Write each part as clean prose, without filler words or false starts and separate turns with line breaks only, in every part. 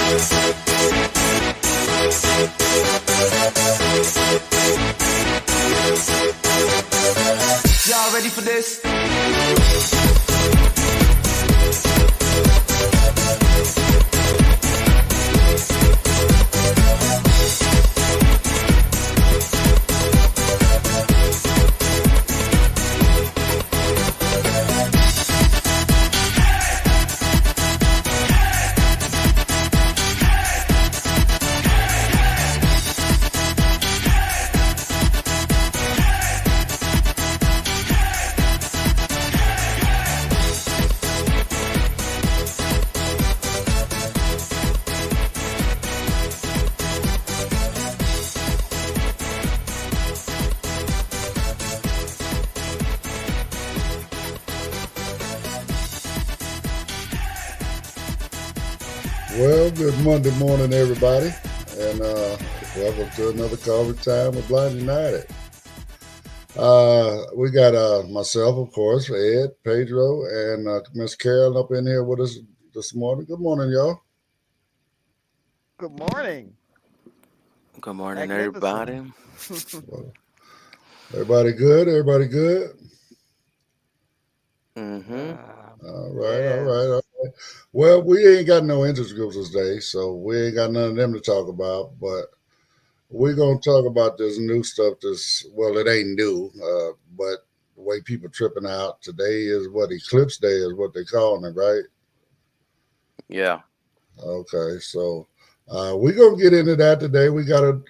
Y'all ready for this?
Well, good Monday morning, everybody, and welcome to another Coffee Time with Blind United. We got myself, of course, Ed, Pedro, and Miss Carol up in here with us this morning. Good morning, y'all.
Good morning.
Good morning,
Magnificent.
everybody.
Well, everybody good? Everybody good?
Mm-hmm.
All right,
Yes.
all right, all right. Well, we ain't got no interest groups today, so we ain't got none of them to talk about, but we're going to talk about this new stuff. Well, it ain't new, but the way people tripping out today is what Eclipse Day is what they calling it, right?
Yeah.
Okay, so we're going to get into that today. We got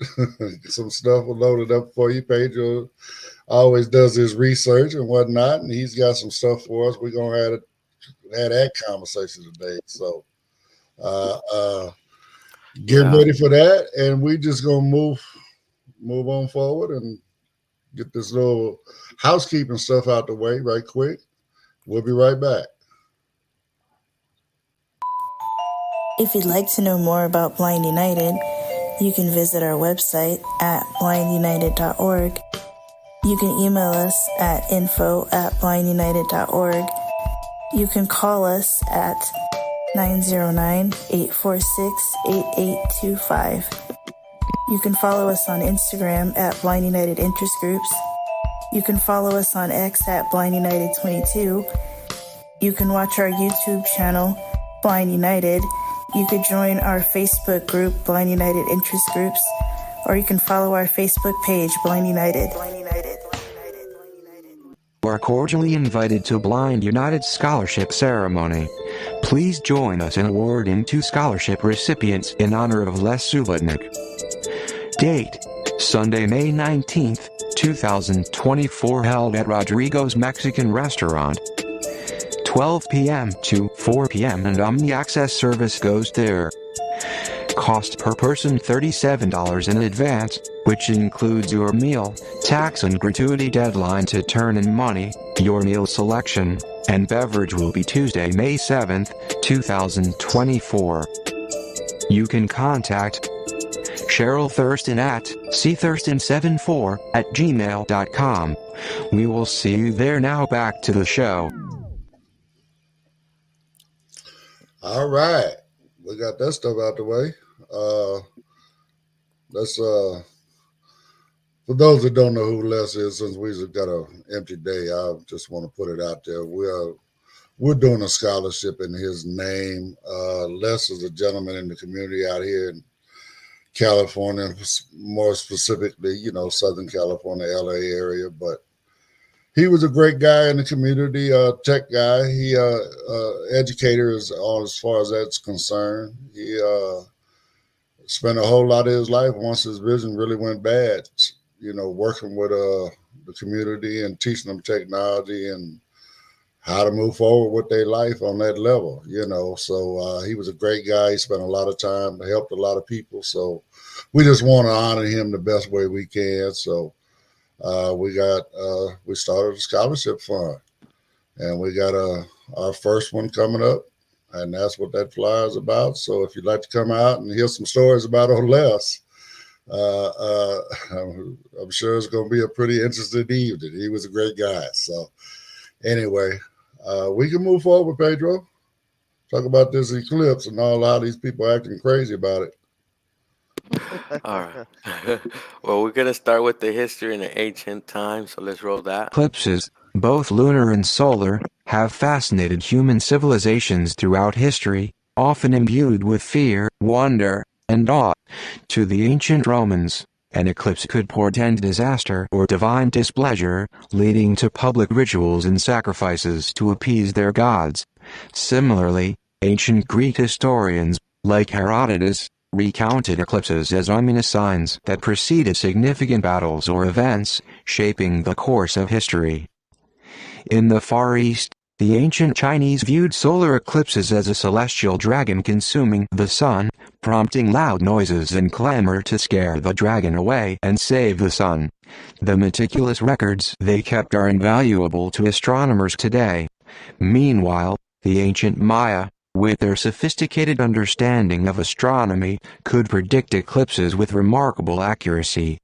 some stuff loaded up for you. Pedro always does his research and whatnot, and he's got some stuff for us. We're going to have that conversation today. So get
Yeah.
ready for that, and we just going to move on forward and get this little housekeeping stuff out the way right quick. We'll be right back.
If you'd like to know more about Blind United, you can visit our website at blindunited.org. You can email us at info@blindunited.org. You can call us at 909-846-8825. You can follow us on Instagram at Blind United Interest Groups. You can follow us on X at Blind United 22. You can watch our YouTube channel, Blind United. You could join our Facebook group, Blind United Interest Groups, or you can follow our Facebook page, Blind United.
You are cordially invited to Blind United Scholarship Ceremony. Please join us in awarding 2 scholarship recipients in honor of Les Subotnick. Date: Sunday, May 19th, 2024, held at Rodrigo's Mexican Restaurant. 12 p.m. to 4 p.m. and Omni-Access service goes there. Cost per person $37 in advance, which includes your meal, tax and gratuity. Deadline to turn in money, your meal selection, and beverage will be Tuesday, May 7th, 2024. You can contact Cheryl Thurston at cthurston74@gmail.com. We will see you there. Now back to the show.
All right. We got that stuff out the way. Let's for those that don't know who Les is, since we just got an empty day, I just want to put it out there. We're doing a scholarship in his name. Les is a gentleman in the community out here in California, more specifically, Southern California, LA area, but he was a great guy in the community, tech guy. He educator is all as far as that's concerned. He spent a whole lot of his life once his vision really went bad, working with the community and teaching them technology and how to move forward with their life on that level, So he was a great guy. He spent a lot of time, helped a lot of people. So we just want to honor him the best way we can. So we started a scholarship fund, and we got our first one coming up, and that's what that flyer is about. So if you'd like to come out and hear some stories about old Les, I'm sure it's going to be a pretty interesting evening. He was a great guy. So anyway, we can move forward, Pedro. Talk about this eclipse and all how these people acting crazy about it.
All right. Well, we're gonna start with the history in the ancient times, so let's roll that.
Eclipses, both lunar and solar, have fascinated human civilizations throughout history, often imbued with fear, wonder, and awe. To the ancient Romans, an eclipse could portend disaster or divine displeasure, leading to public rituals and sacrifices to appease their gods. Similarly, ancient Greek historians, like Herodotus, recounted eclipses as ominous signs that preceded significant battles or events, shaping the course of history. In the Far East, the ancient Chinese viewed solar eclipses as a celestial dragon consuming the sun, prompting loud noises and clamor to scare the dragon away and save the sun. The meticulous records they kept are invaluable to astronomers today. Meanwhile, the ancient Maya, with their sophisticated understanding of astronomy, could predict eclipses with remarkable accuracy.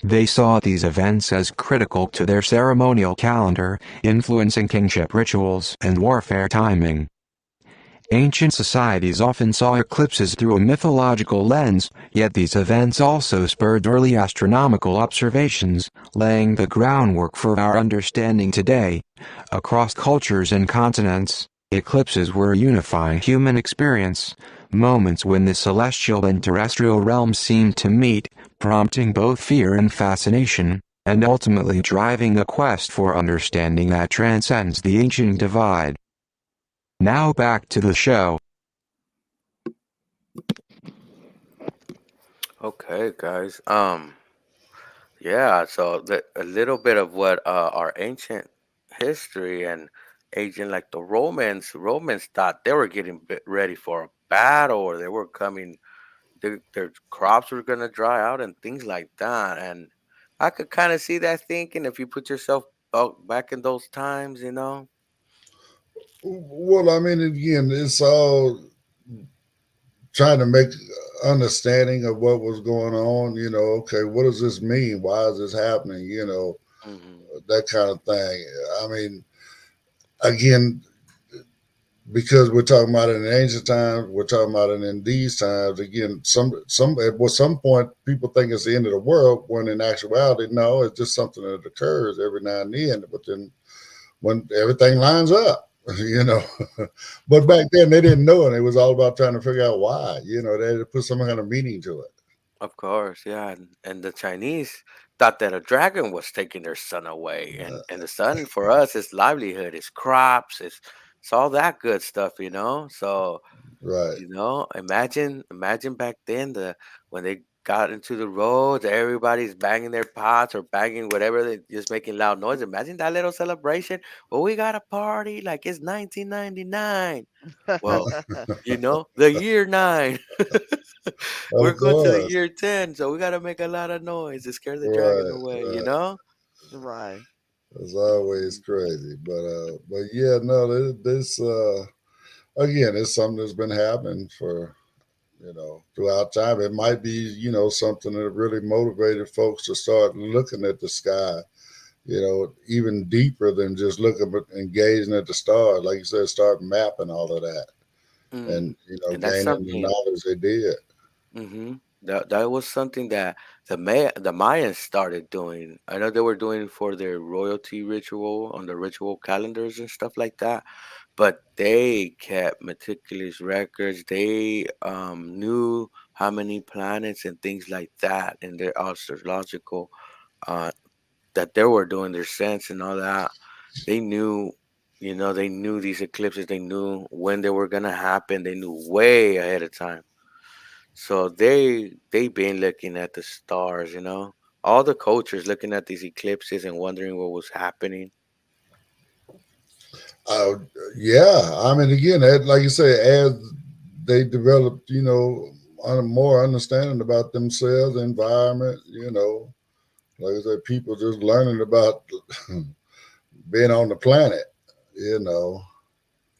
They saw these events as critical to their ceremonial calendar, influencing kingship rituals and warfare timing. Ancient societies often saw eclipses through a mythological lens, yet these events also spurred early astronomical observations, laying the groundwork for our understanding today. Across cultures and continents, eclipses were a unifying human experience, moments when the celestial and terrestrial realms seemed to meet, prompting both fear and fascination, and ultimately driving a quest for understanding that transcends the ancient divide. Now back to the show.
Okay, guys. Yeah. So a little bit of what our ancient history and ancient, like the Romans. Romans thought they were getting ready for a battle, or they were coming. Their crops were gonna dry out and things like that. And I could kind of see that thinking if you put yourself back in those times, you know.
Well, I mean, again, it's all trying to make understanding of what was going on. Okay, what does this mean? Why is this happening?
Hmm.
That kind of thing. I mean, again, because we're talking about it in ancient times, we're talking about it in these times. Again, some point people think it's the end of the world, when in actuality, no, it's just something that occurs every now and then. But then when everything lines up, you know. But back then they didn't know it. It was all about trying to figure out why. They had to put some kind of meaning to it.
Of course, yeah, and the Chinese thought that a dragon was taking their son away, and the sun for us is livelihood, is crops, it's all that good stuff, you know. So
Right.
imagine back then when they got into the roads, everybody's banging their pots or banging whatever, they just making loud noise. Imagine that little celebration. Well, we got a party like it's 1999. Well, the year nine. We're
Of
going to the
course.
year 10, so we gotta make a lot of noise to scare the dragon
Right.
away, you
Right.
know?
Right.
It's always crazy. But yeah, no, this again, it's something that's been happening for throughout time. It might be, something that really motivated folks to start looking at the sky, even deeper than just looking and gazing at the stars. Like you said, start mapping all of that
Mm.
and,
And that's
gaining the
something.
knowledge they did.
Hmm. That was something that the Mayans started doing. I know they were doing for their royalty ritual on the ritual calendars and stuff like that, but they kept meticulous records. They knew how many planets and things like that in their astrological uh, that they were doing their sense and all that. They knew, they knew these eclipses. They knew when they were gonna happen. They knew way ahead of time. So they been looking at the stars. All the cultures looking at these eclipses and wondering what was happening.
Uh, yeah, I mean, again, like you say, as they developed, more understanding about themselves, environment, like I said, people just learning about being on the planet, you know.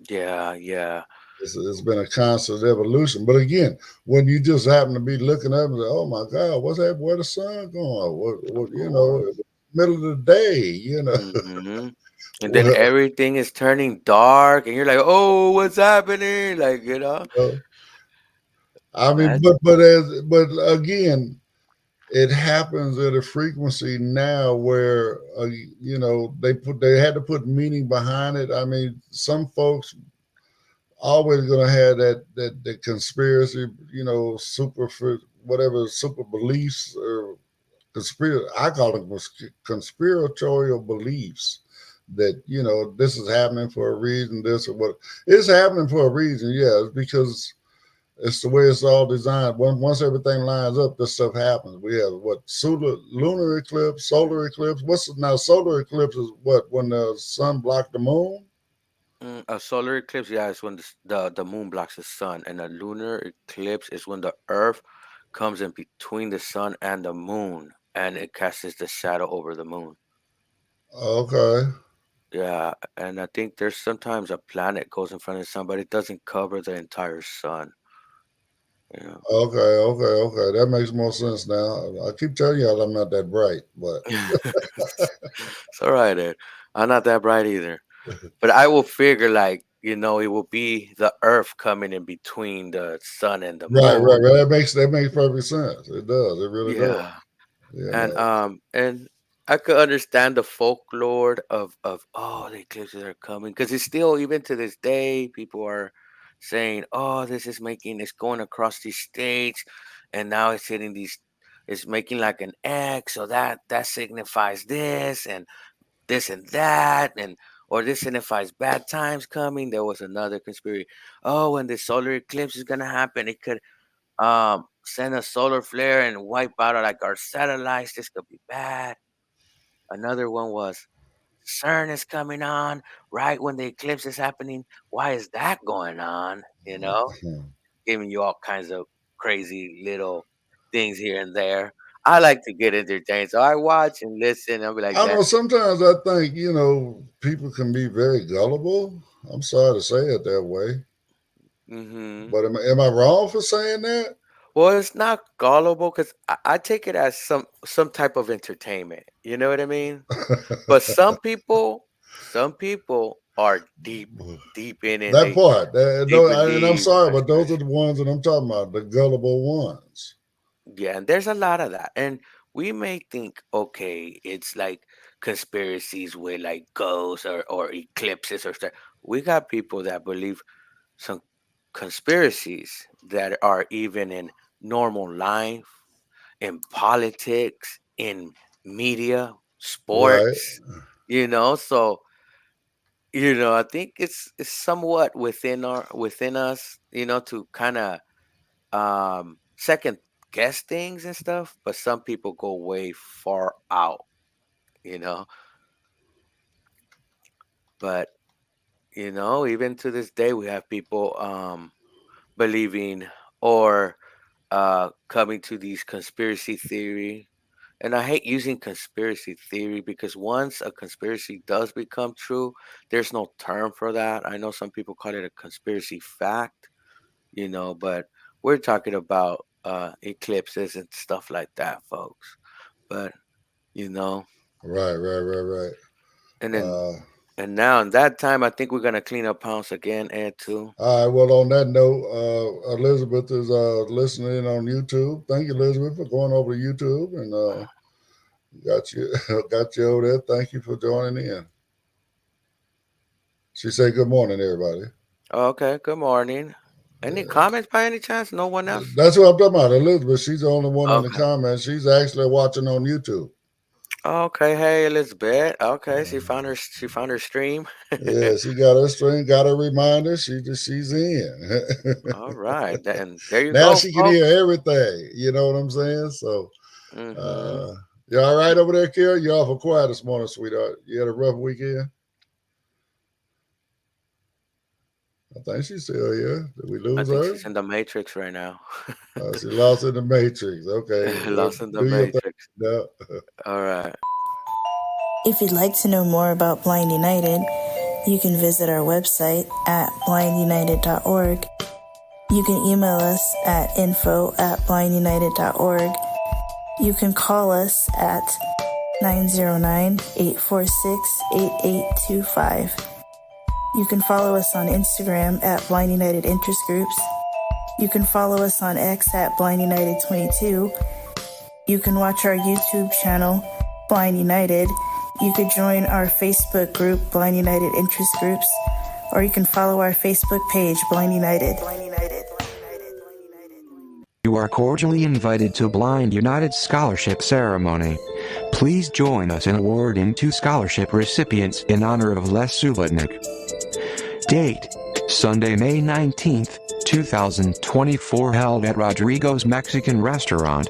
Yeah, yeah.
It's been a constant evolution. But again, when you just happen to be looking up and say, "Oh my God, what's that? Where the sun going?
Of
What
course.
middle of the day,
Hmm. And then
Well,
everything is turning dark, and you're like, "Oh, what's happening?" Like,
I mean,
that.
but again, it happens at a frequency now where they had to put meaning behind it. I mean, some folks always going to have that conspiracy, super whatever super beliefs or conspiracy. I call them conspiratorial beliefs that this is happening for a reason. This or what it's happening for a reason. Yeah, it's because it's the way it's all designed. Once everything lines up, this stuff happens. We have what lunar eclipse, solar eclipse. Now? Solar eclipse is what, when the sun blocked the moon.
A solar eclipse, yeah, is when the moon blocks the sun, and a lunar eclipse is when the Earth comes in between the sun and the moon, and it casts the shadow over the moon.
Okay.
Yeah, and I think there's sometimes a planet goes in front of the sun, but it doesn't cover the entire sun. Yeah.
Okay. That makes more sense now. I keep telling y'all I'm not that bright, but
It's all right, Ed. I'm not that bright either. But I will figure like, it will be the Earth coming in between the sun and the
right.
moon.
That makes perfect sense. It does. It really does.
Yeah.
You know.
And I could understand the folklore of the eclipses are coming, because it's still, even to this day, people are saying, oh, it's going across these states, and now it's making like an X, so that signifies this and that, and or this signifies bad times coming. There was another conspiracy. Oh, when the solar eclipse is gonna happen, it could send a solar flare and wipe out like our satellites. This could be bad. Another one was CERN is coming on right when the eclipse is happening. Why is that going on? Giving you all kinds of crazy little things here and there. I like to get entertained, so I watch and listen. I'll be like
I don't
that.
know. Sometimes I think people can be very gullible. I'm sorry to say it that way,
Hmm.
but am I wrong for saying that?
Well, it's not gullible, because I take it as some type of entertainment. You know what I mean? But some people are deep in it.
That part.
They
And I'm
believe
sorry, but those are
conspiracy.
the ones that I'm talking about, the gullible ones.
Yeah, and there's a lot of that. And we may think, okay, it's like conspiracies with like ghosts or eclipses or stuff. We got people that believe some conspiracies that are even in normal life, in politics, in media,
Right,
sports, so I think it's somewhat within us, to kind of second guess things and stuff, but some people go way far out, you know. But even to this day, we have people believing or coming to these conspiracy theory. And I hate using conspiracy theory, because once a conspiracy does become true, there's no term for that. I know some people call it a conspiracy fact, but we're talking about eclipses and stuff like that, folks. But you know,
right.
and then
Uh,
and now in that time, I think we're gonna clean up house again, Ed, too.
all right. Well, on that note, Elizabeth is listening on YouTube. Thank you, Elizabeth, for going over to YouTube and got you got you over there. Thank you for joining in. She said, "Good morning, everybody."
Okay, good morning. Any
Yeah.
comments by any chance? No one else?
That's what I'm talking about. Elizabeth, she's the only one in the
Okay.
comments. She's actually watching on YouTube.
Okay. Hey, Elizabeth. Okay, she found her stream.
Yeah, she got her string, got her reminder. She's in.
All right, then there you
Now
go,
she can hear
folks.
everything. You know what I'm saying? So,
Mm-hmm.
uh, you all right over there, Kara? You awful quiet this morning, sweetheart. You had a rough weekend? I think she's still here. Did we
I
lose
think
her?
she's in the Matrix right now.
She lost in the matrix. Okay, well,
Lost in the
do your thing.
Matrix.
No.
All right.
If you'd like to know more about Blind United, you can visit our website at blindunited.org. You can email us at info@blindunited.org. You can call us at 909-846-8825. You can follow us on Instagram at Blind United Interest Groups. You can follow us on X at Blind United 22. You can watch our YouTube channel, Blind United. You could join our Facebook group, Blind United Interest Groups, or you can follow our Facebook page, Blind United.
You are cordially invited to Blind United Scholarship Ceremony. Please join us in awarding 2 scholarship recipients in honor of Les Subotnick. Date: Sunday, May 19th, 2024, held at Rodrigo's Mexican Restaurant,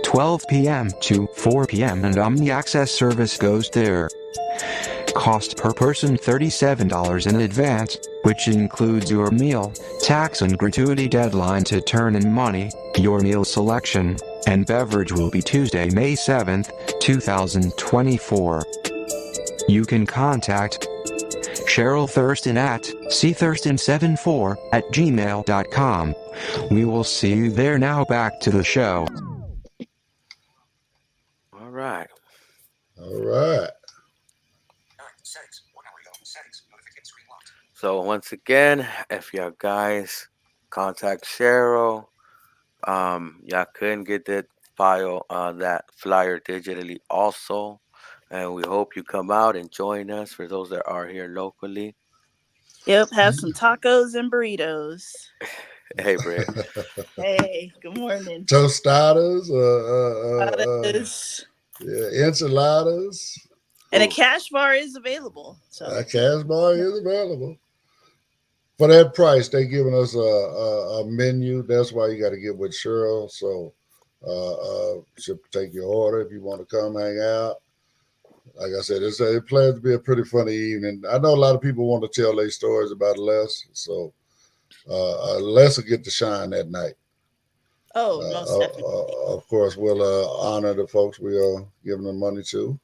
12 p.m. to 4 p.m. and Omni Access service goes there. Cost per person $37 in advance, which includes your meal, tax and gratuity. Deadline to turn in money, your meal selection, and beverage will be Tuesday, May 7th, 2024. You can contact Cheryl Thurston at cthurston74@gmail.com. We will see you there. Now back to the show.
All right.
All right.
So once again, if y'all guys contact Cheryl, y'all couldn't get that file, that flyer digitally also. And we hope you come out and join us for those that are here locally.
Yep, have some tacos and burritos.
Hey, Britt.
Hey, good morning.
Tostadas,
Enchiladas.
enchiladas.
And a cash bar is available. So
A cash bar is available. For that price, they giving us a menu. That's why you got to get with Cheryl. So she'll take your order if you want to come hang out. Like I said, it plans to be a pretty funny evening. I know a lot of people want to tell their stories about Les, so Les will get to shine that night.
most definitely.
Of course, we'll honor the folks we are giving them money to,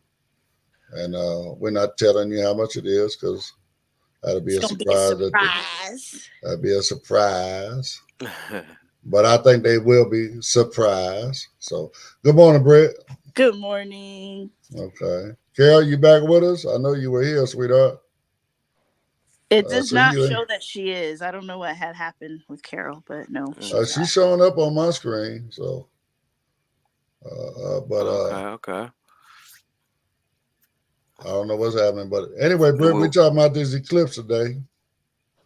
and we're not telling you how much it is because that'll be
It's
a
gonna be a
surprise.
surprise.
That'll be a surprise. But I think they will be surprised. So, good morning, Brett.
Good morning.
Okay. Carol, you back with us? I know you were here, sweetheart.
It does
so
not
you-
show that she is. I don't know what had happened with Carol, but no.
She's showing up on my screen. So,
Okay.
I don't know what's happening. But anyway, Brett, we're talking about this eclipse today.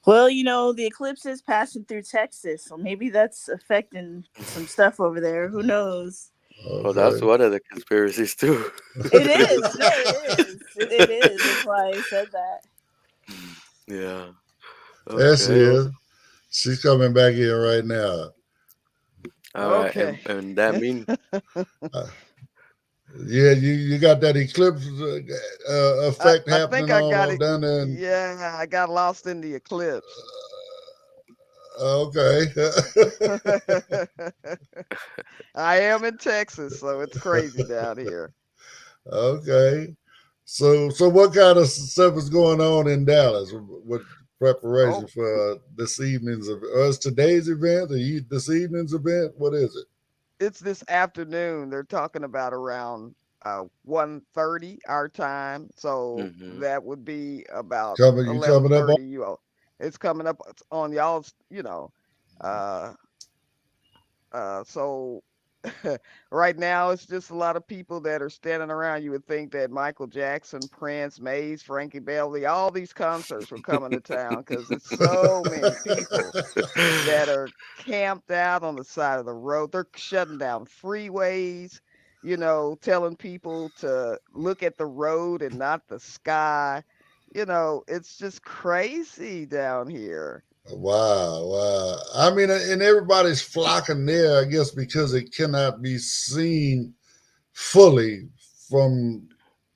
Well, the eclipse is passing through Texas, so maybe that's affecting some stuff over there. Who knows?
Okay.
Well, that's one of the conspiracies too.
It is. No, it is. It is. That's why I said that.
Yeah.
Okay. There she is.
Well,
She's coming back here right now.
all right. And that means
yeah, you got that eclipse effect happening all down there.
Yeah, I got lost in the eclipse.
Okay.
I am in Texas, so it's crazy down here.
Okay. So what kind of stuff is going on in Dallas with preparation for this evening's today's event or this evening's event? What is it?
It's this afternoon. They're talking about around 1:30 our time. So that would be about 11:30 you all. It's coming up on y'all's, so right now it's just a lot of people that are standing around. You would think that Michael Jackson, Prince, Maze, Frankie Beverly, all these concerts were coming to town because it's so many people that are camped out on the side of the road. They're shutting down freeways, telling people to look at the road and not the sky. It's just crazy down here.
Wow. I mean, and everybody's flocking there, I guess, because it cannot be seen fully from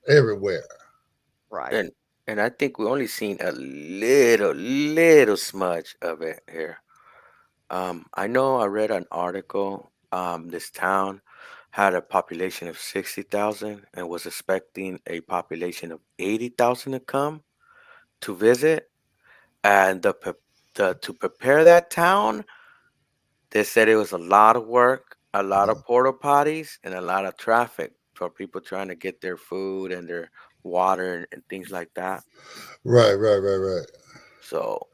everywhere.
Right.
And I think we only seen a little smudge of it here. I know I read an article. This town had a population of 60,000 and was expecting a population of 80,000 to come to visit. And to prepare that town, they said it was a lot of work, a lot of porta potties, and a lot of traffic for people trying to get their food and their water and things like that.
Right.
So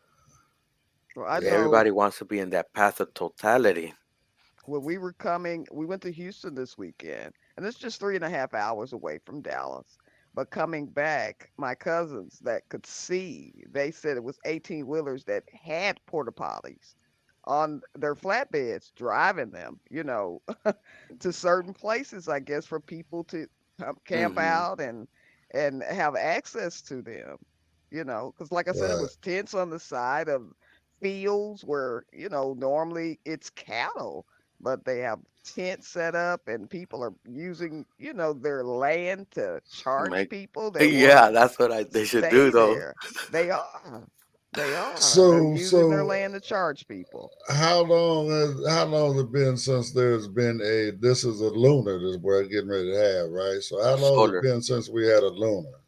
Well, I
Yeah.
know
everybody wants to be in that path of totality.
when we were coming, we went to Houston this weekend, and it's just 3.5 hours away from Dallas. But coming back, my cousins that could see, they said it was 18 wheelers that had porta potties on their flatbeds, driving them, to certain places, I guess, for people to camp
Hmm.
out and have access to them. Because like I said, it
Right.
was tents on the side of fields where normally it's cattle, but they have tents set up and people are using their land to charge
Like,
people that want to
yeah, that's what they should do
stay
though.
there. They are they're
So
using their
so
land to charge people.
how long has it been since there's been a this is a lunar that we're getting ready to have, right? So how long has it
Solar.
been since we had a lunar?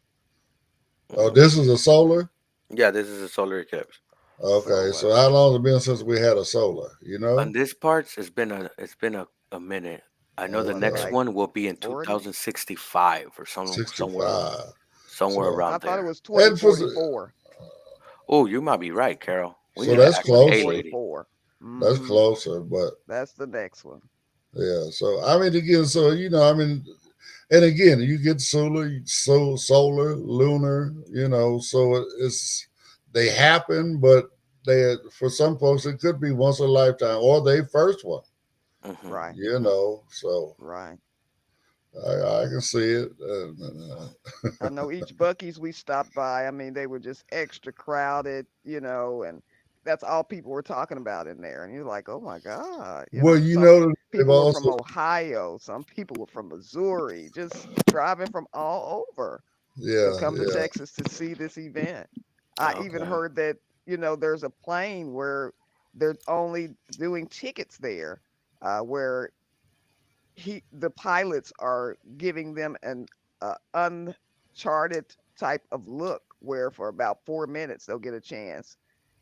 Oh,
Hmm.
this is a solar?
Yeah, this is a solar eclipse.
Okay,
So
so how long has it been since we had a solar?
On this parts, it's been a minute. I know the
was it
next
Okay.
like
one will be in
40?
2065 or65. somewhere
So
I
around
thought it
there.
was
and for
2044.
Oh, you might be right, Carol. We
so
need to
that's
ask the A
closer.
lady.
2044.
That's
Mm-hmm.
closer, but
That's the next one.
yeah. So I mean, again, so and again, you get solar, lunar, so it's they happen, but they for some folks it could be once a lifetime or they first one,
Hmm.
Right.
So
Right.
I can see it.
I know each Bucky's we stopped by, I mean, they were just extra crowded, and that's all people were talking about in there. And you're like, oh my God.
Well,
Some
they've
people were from
also
Ohio, some people were from Missouri, just driving from all over to come to
yeah.
Texas to see this event. I even
Okay.
heard that, there's a plane where they're only doing tickets there, where the pilots are giving them an uncharted type of look where for about 4 minutes they'll get a chance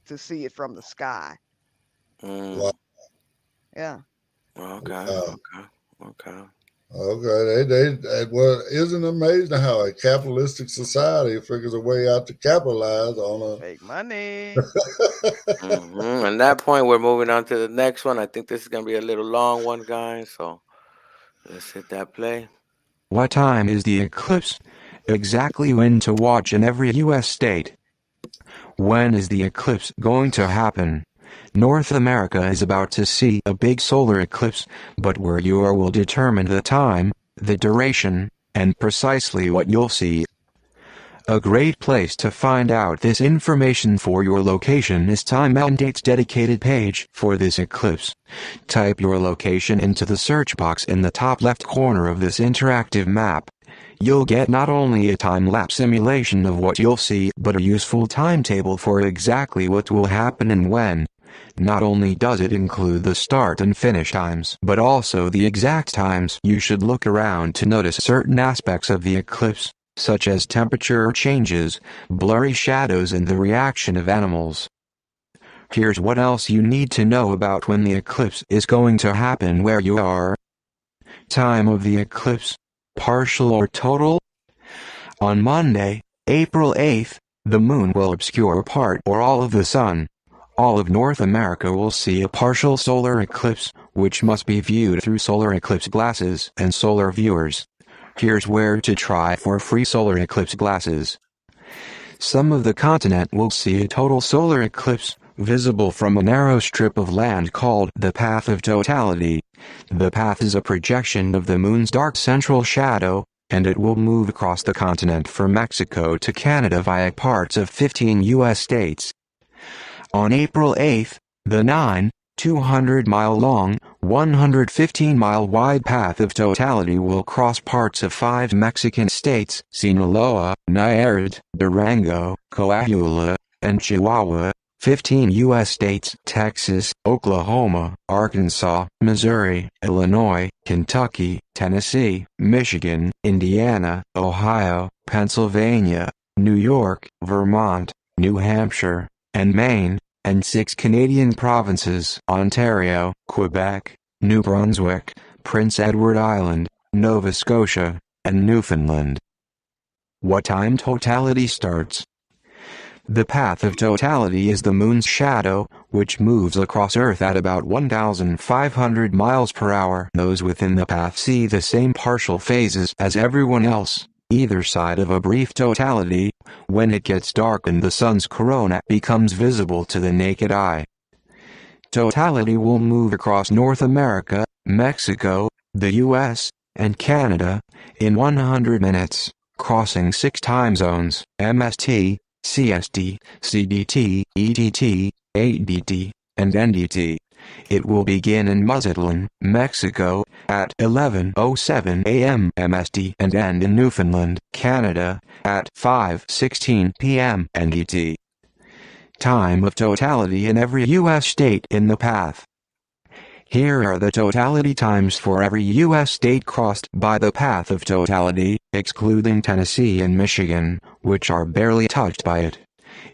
to see it from the sky.
Wow.
Mm,
Yeah.
okay.
Wow.
Okay. Okay.
Okay, well, isn't it amazing how a capitalistic society figures a way out to capitalize on
Make money.
At that point, we're moving on to the next one. I think this is gonna be a little long one, guys. So let's hit that play.
What time is the eclipse? Exactly when to watch in every U.S. state. When is the eclipse going to happen? North America is about to see a big solar eclipse, but where you are will determine the time, the duration, and precisely what you'll see. A great place to find out this information for your location is Time and Date's dedicated page for this eclipse. Type your location into the search box in the top left corner of this interactive map. You'll get not only a time-lapse simulation of what you'll see, but a useful timetable for exactly what will happen and when. Not only does it include the start and finish times, but also the exact times you should look around to notice certain aspects of the eclipse, such as temperature changes, blurry shadows and the reaction of animals. Here's what else you need to know about when the eclipse is going to happen where you are. Time of the eclipse, partial or total? On Monday, April 8th, the moon will obscure part or all of the sun. All of North America will see a partial solar eclipse, which must be viewed through solar eclipse glasses and solar viewers. Here's where to try for free solar eclipse glasses. Some of the continent will see a total solar eclipse, visible from a narrow strip of land called the Path of Totality. The path is a projection of the moon's dark central shadow, and it will move across the continent from Mexico to Canada via parts of 15 U.S. states. On April 8th, the 200-mile-long, 115-mile-wide Path of Totality will cross parts of 5 Mexican states: Sinaloa, Nayarit, Durango, Coahuila, and Chihuahua, 15 U.S. states: Texas, Oklahoma, Arkansas, Missouri, Illinois, Kentucky, Tennessee, Michigan, Indiana, Ohio, Pennsylvania, New York, Vermont, New Hampshire, and Maine, and 6 Canadian provinces: Ontario, Quebec, New Brunswick, Prince Edward Island, Nova Scotia, and Newfoundland. What time totality starts? The path of totality is the moon's shadow, which moves across Earth at about 1,500 miles per hour. Those within the path see the same partial phases as everyone else, either side of a brief totality. When it gets dark and the sun's corona becomes visible to the naked eye, totality will move across North America, Mexico, the US, and Canada in 100 minutes, crossing 6 time zones: MST, CST, CDT, EDT, ADT, and NDT. It will begin in Mazatlan, Mexico, at 11:07 a.m. MST and end in Newfoundland, Canada, at 5:16 p.m. NDT. Time of totality in every U.S. state in the path. Here are the totality times for every U.S. state crossed by the path of totality, excluding Tennessee and Michigan, which are barely touched by it.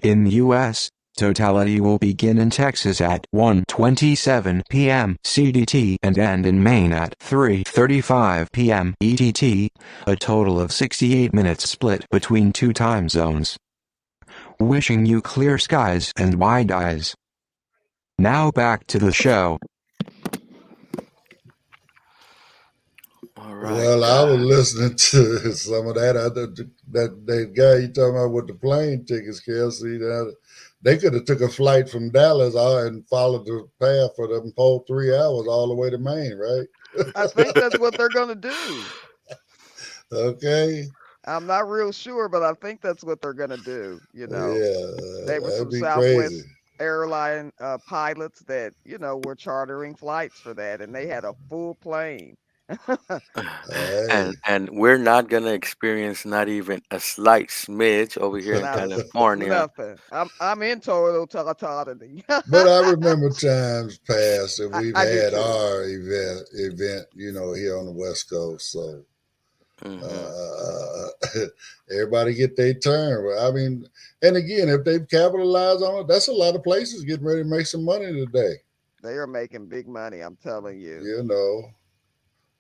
In the U.S., totality will begin in Texas at 1:27 p.m. CDT and end in Maine at 3:35 p.m. EDT, a total of 68 minutes split between 2 time zones. Wishing you clear skies and wide eyes. Now back to the show.
All right.
Well, I was listening to some of that. That guy you talking about with the plane tickets, Kelsey. They could have took a flight from Dallas and followed the path for them whole 3 hours all the way to Maine, right?
I think that's what they're going to do.
Okay.
I'm not real sure, but I think that's what they're going to do.
Yeah,
They were some
that'd be crazy.
Southwest airline pilots that, were chartering flights for that, and they had a full plane.
Hey.
And we're not gonna experience not even a slight smidge over here in
Nothing.
California.
Nothing. I'm in total totality.
But I remember times past that we've
I do
had
too.
our event, here on the West Coast. So everybody get their turn. I mean, and again, if they capitalize on it, that's a lot of places getting ready to make some money today.
They are making big money. I'm telling you.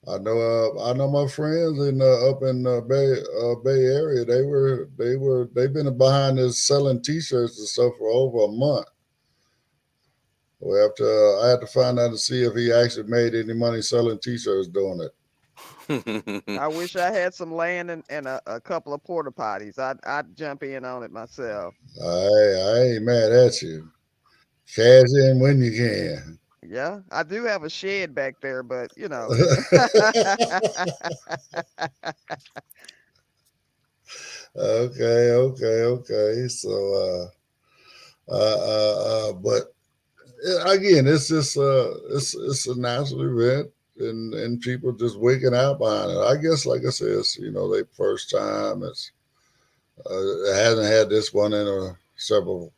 I know my friends in up in Bay Area. They've been behind this selling T-shirts and stuff for over a month. Well, after I had to find out to see if he actually made any money selling T-shirts doing it.
I wish I had some land and a couple of porta potties. I'd jump in on it myself.
I ain't mad at you. Cash in when you can.
Yeah, I do have a shed back there, but
Okay. So, but again, it's just it's a national event, and people just waking out behind it. I guess, like I said, it's, they first time. It hasn't had this one in several.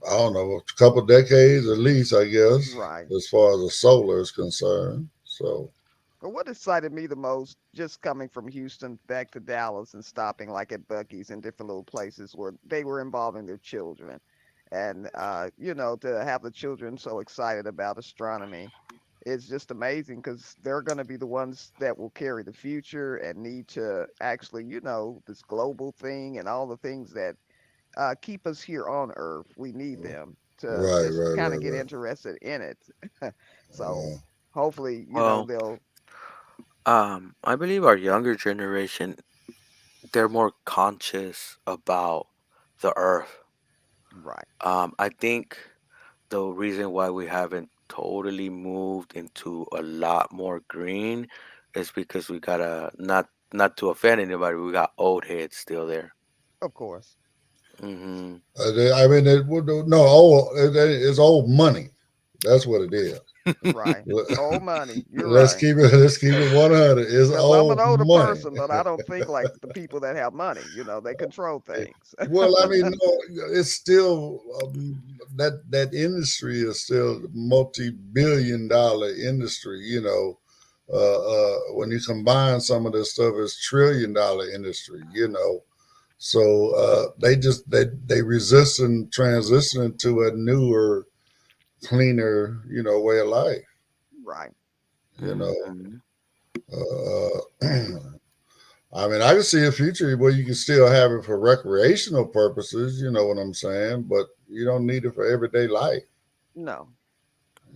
I don't know, a couple decades at least, I guess,
right.
as far as the solar is concerned. So.
But what excited me the most, just coming from Houston back to Dallas and stopping like at Buc-ee's and different little places where they were involving their children, and to have the children so excited about astronomy, it's just amazing because they're going to be the ones that will carry the future and need to actually, this global thing and all the things that keep us here on Earth. We need them to just kind of get
Right.
interested in it. So
Uh,
hopefully,
Well,
they'll.
I believe our younger generation, they're more conscious about the earth.
Right.
I think the reason why we haven't totally moved into a lot more green is because we got a not to offend anybody, we got old heads still there.
Of course.
Hmm.
I mean, it's old money. That's what it is.
Right. Old money. You're
Let's
right.
keep it. Let's keep it 100. It's
Because I'm an
old
older
money.
person, but I don't think like the people that have money. They control things.
Well, I mean, no, it's still that industry is still multi-billion-dollar industry. When you combine some of this stuff, it's trillion-dollar industry. So they resisting transitioning to a newer, cleaner, way of life.
Right.
You know,
Hmm.
Uh, I mean, I can see a future where you can still have it for recreational purposes. You know what I'm saying? But you don't need it for everyday life.
No.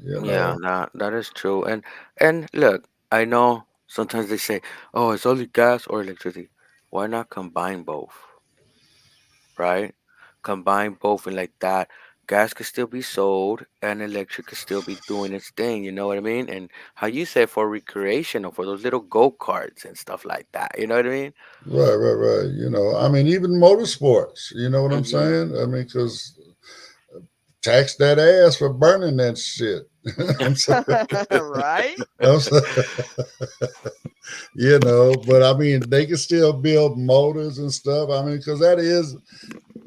You
Yeah,
know,
that is true. And look, I know sometimes they say, "Oh, it's only gas or electricity." Why not combine both, right? Combine both and like that, gas could still be sold and electric could still be doing its thing. You know what I mean? And how you say for recreation or for those little go karts and stuff like that. You know what I mean?
right, right, right. You know, I mean, even motorsports. You know what I'm
Mm-hmm.
saying? I mean, because tax that ass for burning that shit. I'm saying,
Right?
I'm saying, you know, but I mean, they can still build motors and stuff. I mean, because that is,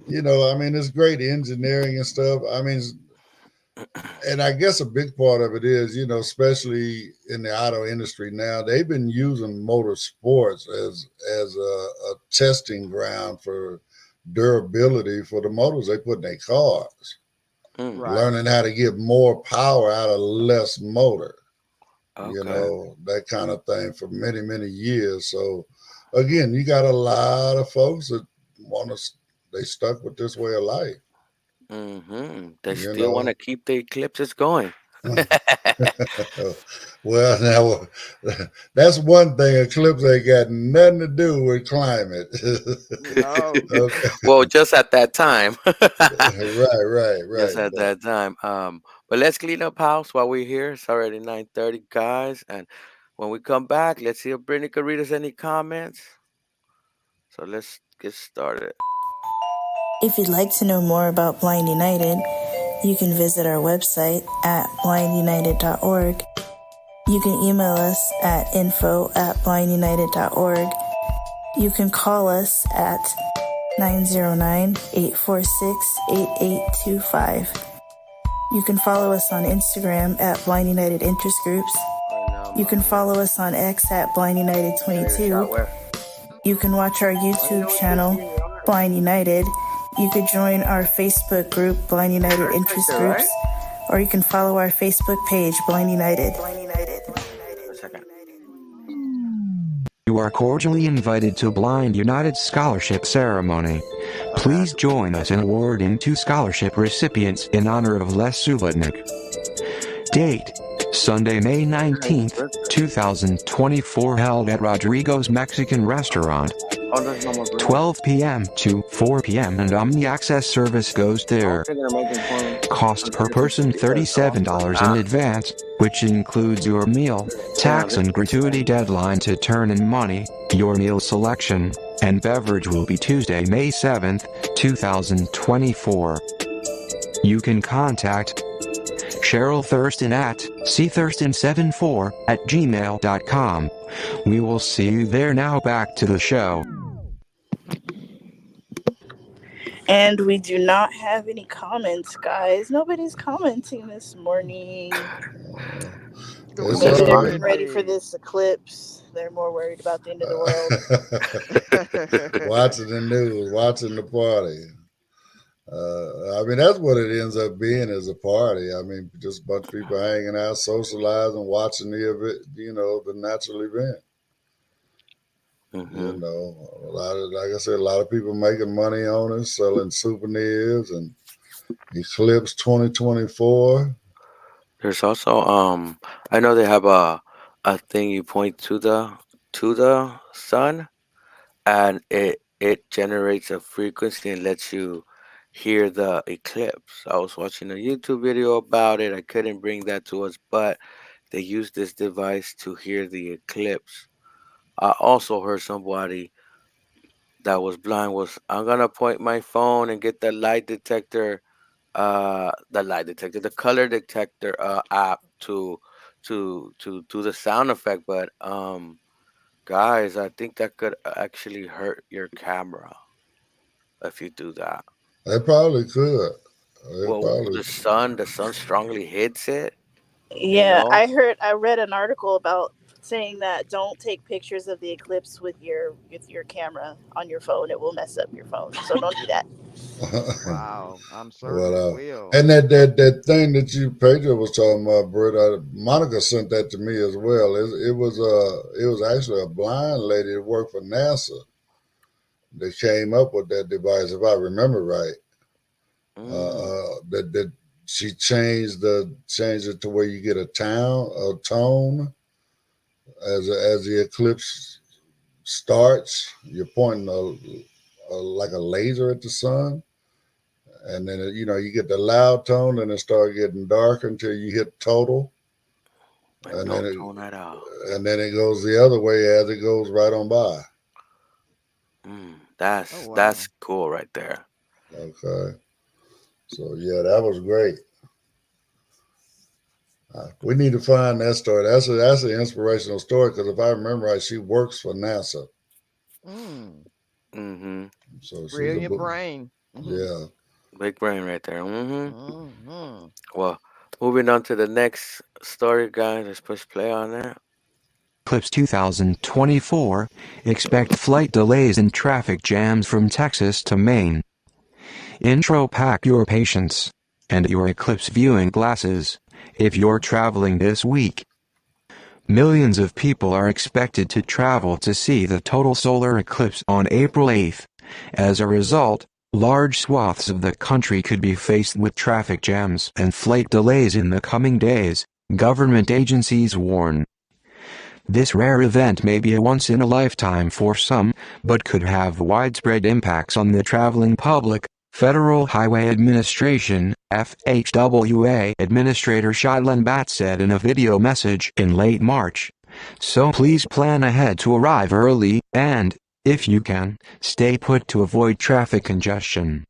you know, I mean, it's great engineering and stuff. I mean, and I guess a big part of it is, you know, especially in the auto industry now, they've been using motorsports as a testing ground for durability for the motors they put in their cars,
Mm,
Right.
learning how to get more power out of less motor, you
okay.
know, that kind of thing for many, many years. So again, you got a lot of folks that want to, they stuck with this way of life,
Mm-hmm. They
you
still want
know.
to keep the eclipses going.
Well, now that's one thing. Eclipse ain't got nothing to do with climate.
No.
Okay,
Well, just at that time.
right, right,
Just
right.
at
But
that time. But let's clean up house while we're here. It's already 9:30, guys. And when we come back, let's see if Brittany could read us any comments. So let's get started.
If you'd like to know more about Blind United, you can visit our website at blindunited.org. You can email us at info@blindunited.org. You can call us at 909-846-8825. You can follow us on Instagram at Blind United Interest Groups.
Right now,
You can follow us on X at Blind United 22. You can watch our YouTube channel, Blind United. You could join our Facebook group, Blind United Interest Groups, or you can follow our Facebook page, Blind United.
a second.
You are cordially invited to Blind United Scholarship Ceremony. Please join us in awarding 2 scholarship recipients in honor of Les Subotnick. Date: Sunday, May 19th, 2024, held at Rodrigo's Mexican Restaurant. 12 p.m. to 4 p.m. and Omni Access service goes there. Cost per person $37 in advance, which includes your meal, tax and gratuity. Deadline to turn in money, your meal selection, and beverage will be Tuesday, May 7th, 2024. You can contact Cheryl Thurston at cthurston74@gmail.com. We will see you there. Now back to the show.
And we do not have any comments, guys. Nobody's commenting this morning.
We
it's
Maybe
all
they're
do
right.
getting ready for
indeed.
this eclipse. They're more worried about the end of the world.
Watching the news, watching the party. I mean, that's what it ends up being as a party. I mean, just a bunch of people hanging out, socializing, watching the event, you know, the natural event. You
Mm-hmm.
know, a lot of, like I said, a lot of people making money on it, selling souvenirs and Eclipse 2024.
There's also I know they have a thing you point to the sun and it generates a frequency and lets you hear the eclipse. I was watching a YouTube video about it. I couldn't bring that to us, but they use this device to hear the eclipse. I also heard somebody that was blind was I'm gonna point my phone and get the color detector app to the sound effect, but guys, I think that could actually hurt your camera if you do that.
They probably could. They
Well,
probably.
the sun strongly hits it, you
Yeah,
know.
I read an article about saying that don't take pictures of the eclipse with your camera on your phone. It will mess up your phone. So don't do that.
Wow, I'm
Well,
certainly will.
and that thing that you Pedro was talking about, Britt, Monica sent that to me as well. It was actually a blind lady that worked for NASA that came up with that device, if I remember right. That she changed it to where you get a tone as the eclipse starts. You're pointing like a laser at the sun, and then you get the loud tone, and it starts getting darker until you hit total,
Like
and
no
then
tone at all.
it goes the other way as it goes right on by.
Oh
That's
wow.
cool right there.
Okay, so yeah, that was great. We need to find that story. That's an inspirational story because if I remember right, she works for NASA,
Mm,
Mm-hmm.
so she's a
brilliant brain. Mm-hmm.
yeah.
Big brain right there. Mm-hmm.
Mm-hmm.
Well, moving on to the next story, guys. Let's push play on that.
ECLIPSE 2024, expect flight delays and traffic jams from Texas to Maine. Intro: pack your patience and your ECLIPSE viewing glasses if you're traveling this week. Millions of people are expected to travel to see the total solar eclipse on April 8th. As a result, large swaths of the country could be faced with traffic jams and flight delays in the coming days, government agencies warn. This rare event may be a once-in-a-lifetime for some, but could have widespread impacts on the traveling public. Federal Highway Administration, FHWA Administrator Shailen Bhatt said in a video message in late March. So please plan ahead to arrive early, and, if you can, stay put to avoid traffic congestion.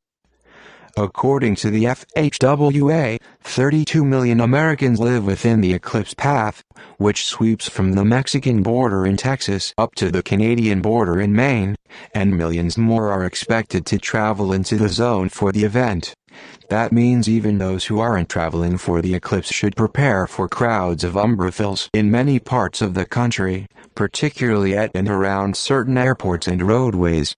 According to the FHWA, 32 million Americans live within the eclipse path, which sweeps from the Mexican border in Texas up to the Canadian border in Maine, and millions more are expected to travel into the zone for the event. That means even those who aren't traveling for the eclipse should prepare for crowds of umbraphils in many parts of the country, particularly at and around certain airports and roadways.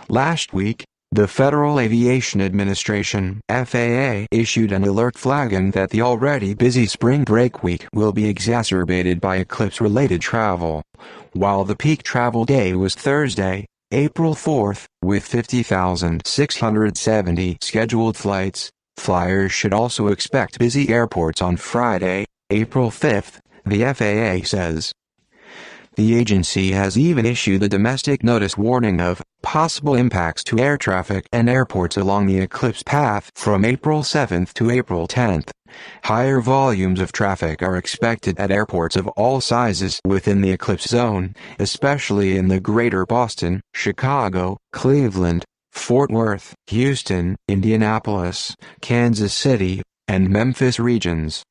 Last week, the Federal Aviation Administration (FAA) issued an alert flagging that the already busy spring break week will be exacerbated by eclipse-related travel. While the peak travel day was Thursday, April 4th, with 50,670 scheduled flights, flyers should also expect busy airports on Friday, April 5th, the FAA says. The agency has even issued a domestic notice warning of possible impacts to air traffic and airports along the eclipse path from April 7th to April 10th. Higher volumes of traffic are expected at airports of all sizes within the eclipse zone, especially in the greater Boston, Chicago, Cleveland, Fort Worth, Houston, Indianapolis, Kansas City, and Memphis regions.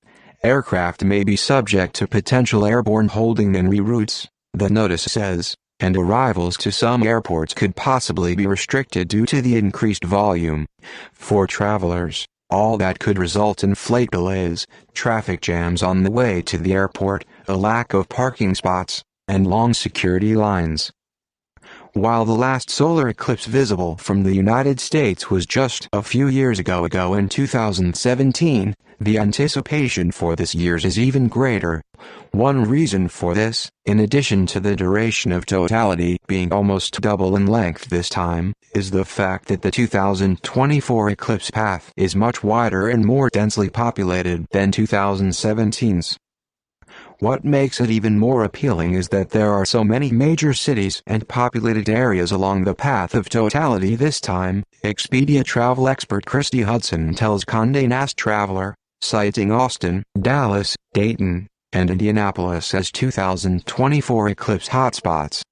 Aircraft may be subject to potential airborne holding and reroutes, the notice says, and arrivals to some airports could possibly be restricted due to the increased volume. For travelers, all that could result in flight delays, traffic jams on the way to the airport, a lack of parking spots, and long security lines. While the last solar eclipse visible from the United States was just a few years ago in 2017, the anticipation for this year's is even greater. One reason for this, in addition to the duration of totality being almost double in length this time, is the fact that the 2024 eclipse path is much wider and more densely populated than 2017's. What makes it even more appealing is that there are so many major cities and populated areas along the path of totality this time, Expedia travel expert Christy Hudson tells Condé Nast Traveler, citing Austin, Dallas, Dayton, and Indianapolis as 2024 eclipse hotspots.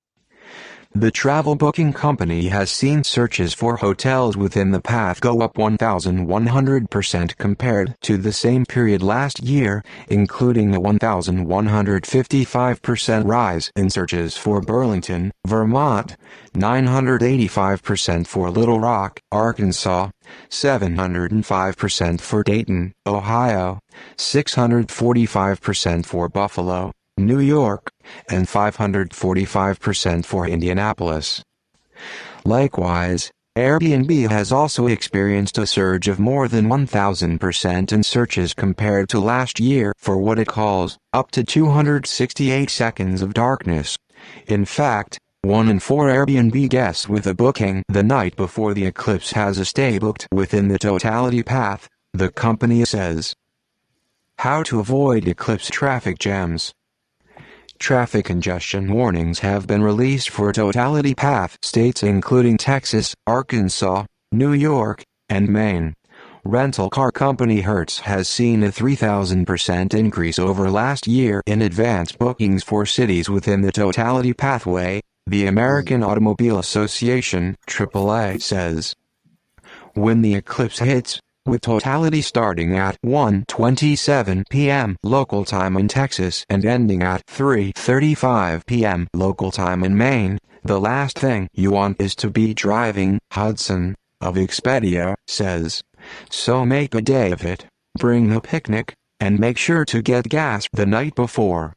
The travel booking company has seen searches for hotels within the path go up 1,100% compared to the same period last year, including a 1,155% rise in searches for Burlington, Vermont, 985% for Little Rock, Arkansas, 705% for Dayton, Ohio, 645% for Buffalo, New York, and 545% for Indianapolis. Likewise, Airbnb has also experienced a surge of more than 1,000% in searches compared to last year for what it calls up to 268 seconds of darkness. In fact, 1 in 4 Airbnb guests with a booking the night before the eclipse has a stay booked within the totality path, the company says. How to avoid eclipse traffic jams. Traffic congestion warnings have been released for totality path states including Texas, Arkansas, New York, and Maine. Rental car company Hertz has seen a 3,000% increase over last year in advance bookings for cities within the totality pathway, the American Automobile Association AAA says. When the eclipse hits, with totality starting at 1:27 p.m. local time in Texas and ending at 3:35 p.m. local time in Maine, the last thing you want is to be driving. Hudson, of Expedia, says. So make a day of it, bring a picnic, and make sure to get gas the night before.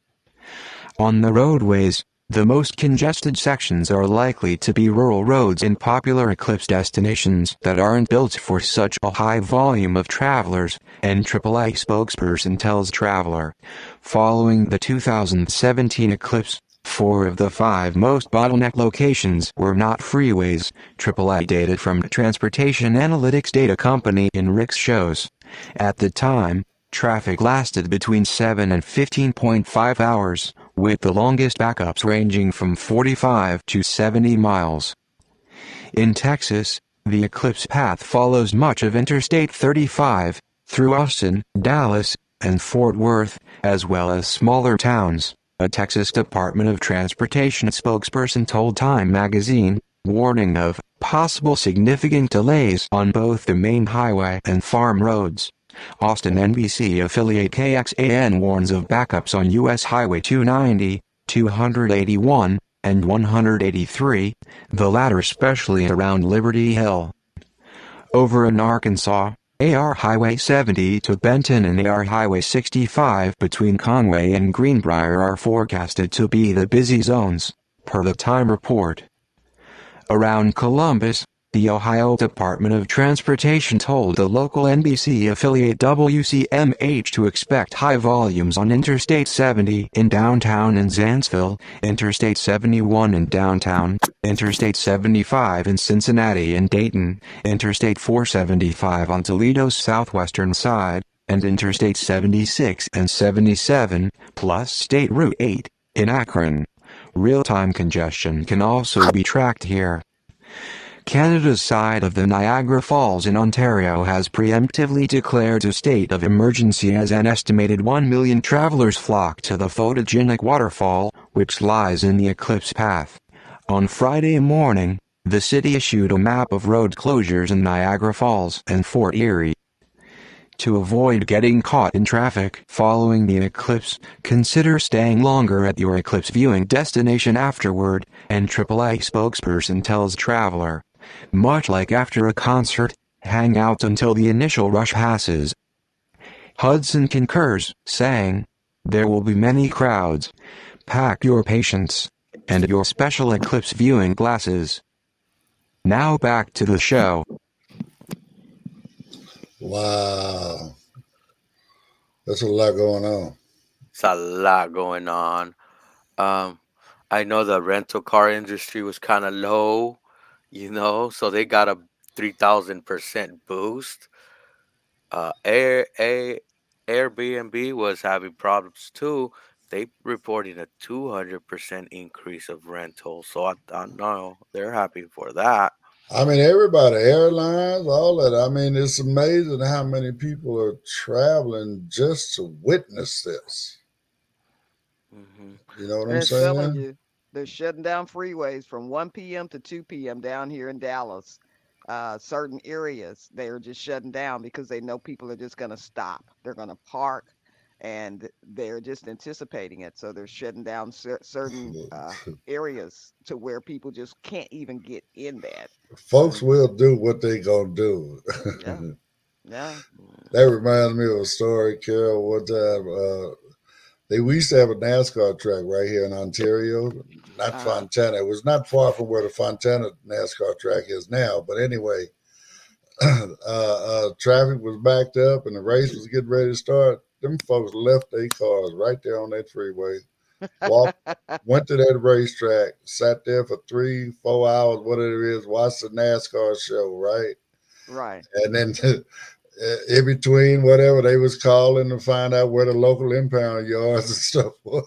On the roadways, the most congested sections are likely to be rural roads in popular eclipse destinations that aren't built for such a high volume of travelers, an AAA spokesperson tells Traveler. Following the 2017 eclipse, 4 of the 5 most bottleneck locations were not freeways, AAA data from transportation analytics data company INRIX shows. At the time, traffic lasted between 7 and 15.5 hours, with the longest backups ranging from 45 to 70 miles. In Texas, the eclipse path follows much of Interstate 35, through Austin, Dallas, and Fort Worth, as well as smaller towns, a Texas Department of Transportation spokesperson told Time magazine, warning of possible significant delays on both the main highway and farm roads. Austin NBC affiliate KXAN warns of backups on U.S. Highway 290, 281, and 183, the latter especially around Liberty Hill. Over in Arkansas, AR Highway 70 to Benton and AR Highway 65 between Conway and Greenbrier are forecasted to be the busy zones, per the Time report. Around Columbus, the Ohio Department of Transportation told the local NBC affiliate WCMH to expect high volumes on Interstate 70 in downtown and Zanesville, Interstate 71 in downtown, Interstate 75 in Cincinnati and Dayton, Interstate 475 on Toledo's southwestern side, and Interstate 76 and 77, plus State Route 8, in Akron. Real-time congestion can also be tracked here. Canada's side of the Niagara Falls in Ontario has preemptively declared a state of emergency as an estimated 1 million travelers flock to the photogenic waterfall, which lies in the eclipse path. On Friday morning, the city issued a map of road closures in Niagara Falls and Fort Erie. To avoid getting caught in traffic following the eclipse, consider staying longer at your eclipse viewing destination afterward, an AAA spokesperson tells Traveler. Much like after a concert, hang out until the initial rush passes. Hudson concurs, saying, there will be many crowds. Pack your patience and your special eclipse viewing glasses. Now back to the show.
Wow. There's a lot going on.
It's a lot going on. I know the rental car industry was kind of low, so they got a 3,000% boost. Airbnb was having problems too. They reporting a 200% increase of rentals. So I know they're happy for that.
I mean, everybody, airlines, all that. I mean, it's amazing how many people are traveling just to witness this.
Mm-hmm.
You know what I'm
They're telling
saying?
you, they're shutting down freeways from 1 p.m. to 2 p.m. down here in Dallas. Certain areas they're just shutting down because they know people are just going to stop. They're going to park, and they're just anticipating it. So they're shutting down certain areas to where people just can't even get in that.
Folks will do what they gonna do.
Yeah, yeah.
That reminds me of a story, Carol. One time, we used to have a NASCAR track right here in Ontario, not
Uh-huh.
Fontana. It was not far from where the Fontana NASCAR track is now. But anyway, traffic was backed up and the race was getting ready to start. Them folks left their cars right there on that freeway, walked, went to that racetrack, sat there for 3-4 hours, whatever it is, watched the NASCAR show, right?
Right.
And then in between whatever they was calling to find out where the local impound yards and stuff were,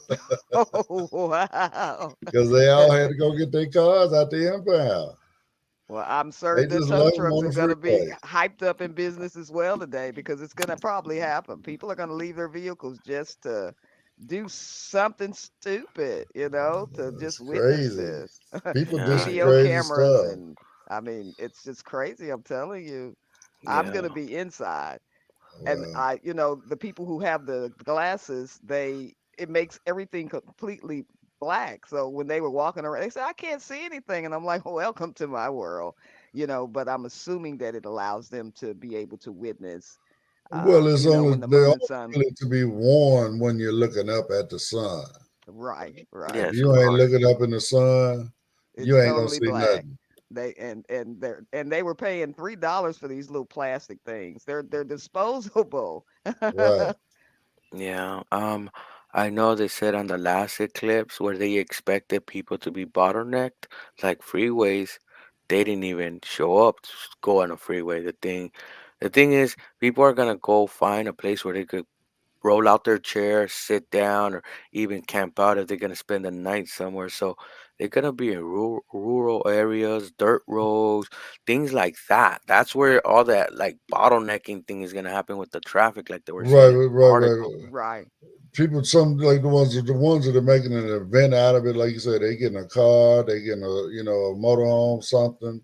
Oh, wow.
because they all had to go get their cars out the impound.
Well, I'm
They
certain the
just
tow
left them
trucks
on
are
the
going to be
freeway.
hyped up in business as well today because it's going to probably happen. People are going to leave their vehicles just to do something stupid, to
It's
just witness
crazy.
this.
People do
Yeah,
some
Video
crazy
cameras,
stuff.
and I mean, it's just crazy. I'm telling you, I'm
yeah,
going to be inside. And
Well,
the people who have the glasses, it makes everything completely black. So when they were walking around, they said, I can't see anything. And I'm like, welcome to my world, but I'm assuming that it allows them to be able to witness,
it's
when the
they're
moon and
only
sun.
really to be worn when you're looking up at the sun.
Right,
If
right.
yes, of
you ain't
course.
looking up in the sun,
It's
you ain't gonna
totally
see
black.
nothing.
They were paying $3 for these little plastic things. They're disposable.
Right.
Yeah. I know they said on the last eclipse where they expected people to be bottlenecked, like freeways, they didn't even show up to go on a freeway. The thing is, people are gonna go find a place where they could roll out their chair, sit down, or even camp out if they're gonna spend the night somewhere. So they're gonna be in rural areas, dirt roads, things like that. That's where all that like bottlenecking thing is gonna happen with the traffic, like they were
Right,
saying in
right,
the article.
right.
Right.
People, some like the ones that are making an event out of it, like you said, they getting a car, they getting a motorhome, something,